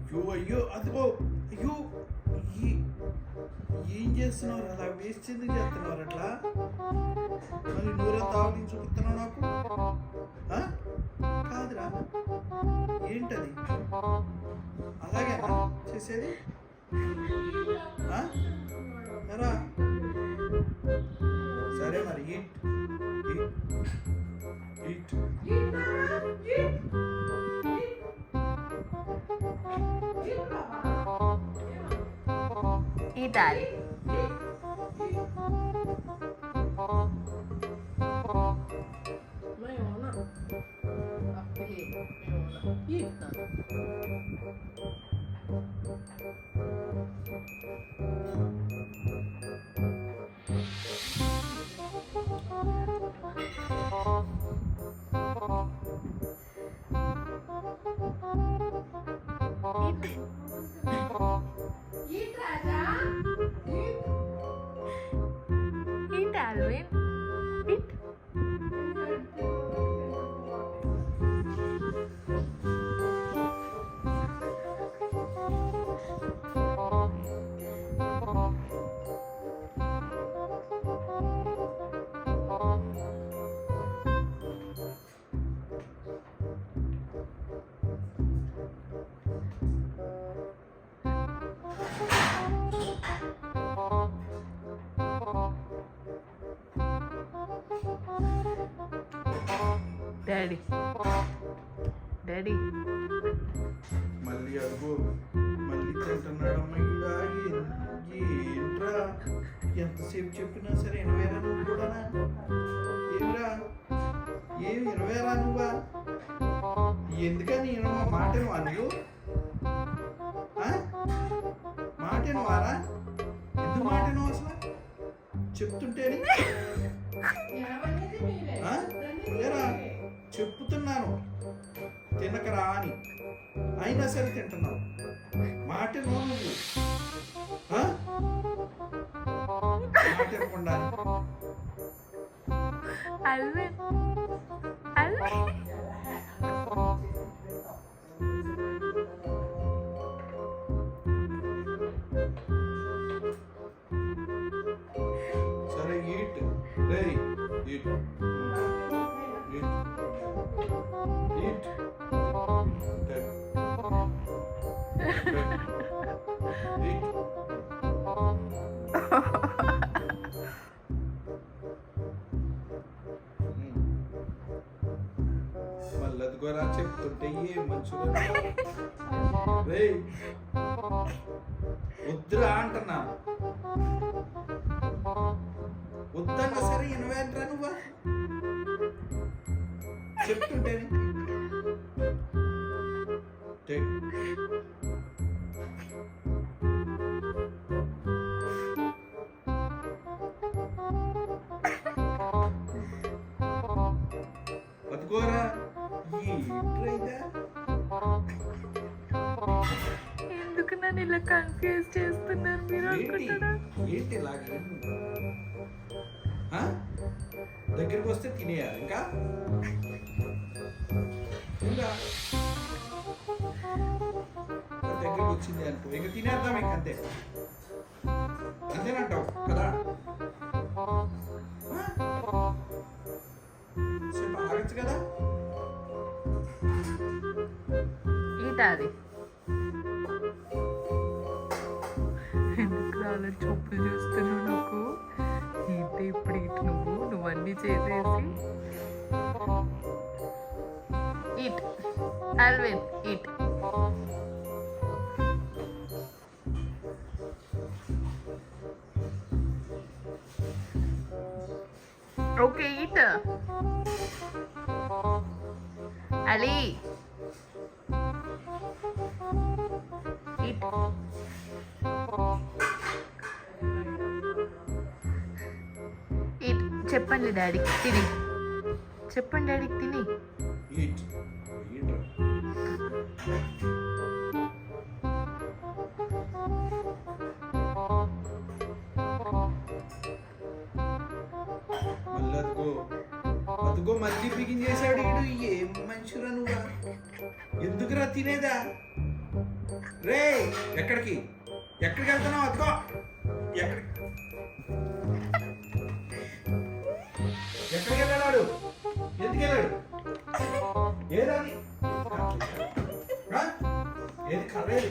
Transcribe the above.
అయ్యో అయ్యో అదిగో అయ్యో ఈ- ఏం చేస్తున్నారు అలా వేస్ట్ ఎందుకు చేస్తున్నారు అట్లా మరి నూరంతా ఆవలించి చూపుతున్నావు నాకు ఆ? కాదురా ఏంటది అలాగేనా చేసేది ఆ? ఎరా సరే మరి eat eat Italy. Mayona. Appelino, Mayona. Hitta. Eat, Raja. Eat. Eat, Alvin. Eat. Daddy. Daddy. మళ్ళీ అడుగు మళ్ళీ తింటున్నాడమ్మా ఈడ ఏంట్రా ఎంతసేపు చెప్పినా సరే ఎనవేరా నువ్వు కూడా ఏమిరా ఏమి ఎనవేరా నువ్వా ఎందుకని మాటను వాళ్ళు మాటను వారా ఎందుకు మాటను అసలు చెప్తుంటేని ఏమనేది మీరే? ఆ? లేరా చెప్తున్నాను తినకరా అని అయినా సరే తింటున్నావు మాట నువ్వు ఆ? మాట వినకుండా Alvin. Alvin. సరే ఈట్ రే ఈట్ ఈట్ ఈట్ ఈట్ మళ్ళీ అదిగోరా చెప్తుంటే ఏ మంచిగా రే వద్దురా అంటున్నా వద్దన్నా సరే ఎనవేంట్రా నువ్వా చెప్తుంటేనే టేక్ బతుకోరా ఏంట్రైదా ఎందుకు నన్ను ఇలా కన్ఫ్యూజ్ చేస్తున్నారు మీరు అనుకుంటారా ఏంటి ఇలాగే దగ్గరికి వస్తే తినేయాలి ఇంకా ఇంకా దగ్గరికి వచ్చింది అనుకో ఇంకా తినేద్దాం ఇంక అంతే అంతేనంటావు కదా సేపు ఆగచ్చు కదా ఈటాది ఎందుకు అలా చూపులు చూస్తున్నావు నాకు ఏంటి ఇప్పుడు ఇటు నువ్వు అన్నీ చేసేసి eat Alvin eat okay eat Ali eat eat చెప్పండి డాడీకి తిని చెప్పండి డాడీకి తిని ఈట్ ఈట్ మళ్ళీ అదిగో మళ్ళీ బిగిన్ చేశాడు ఈడు ఏం మనుషురా నువ్వా ఎందుకురా తినేదా రే ఎక్కడికి ఎక్కడికి వెళ్తున్నావు అదిగో ఎక్కడికి ఎక్కడికి వెళ్ళాడు ఎందుకు వెళ్ళాడు ఏదని ఏది కర్రేది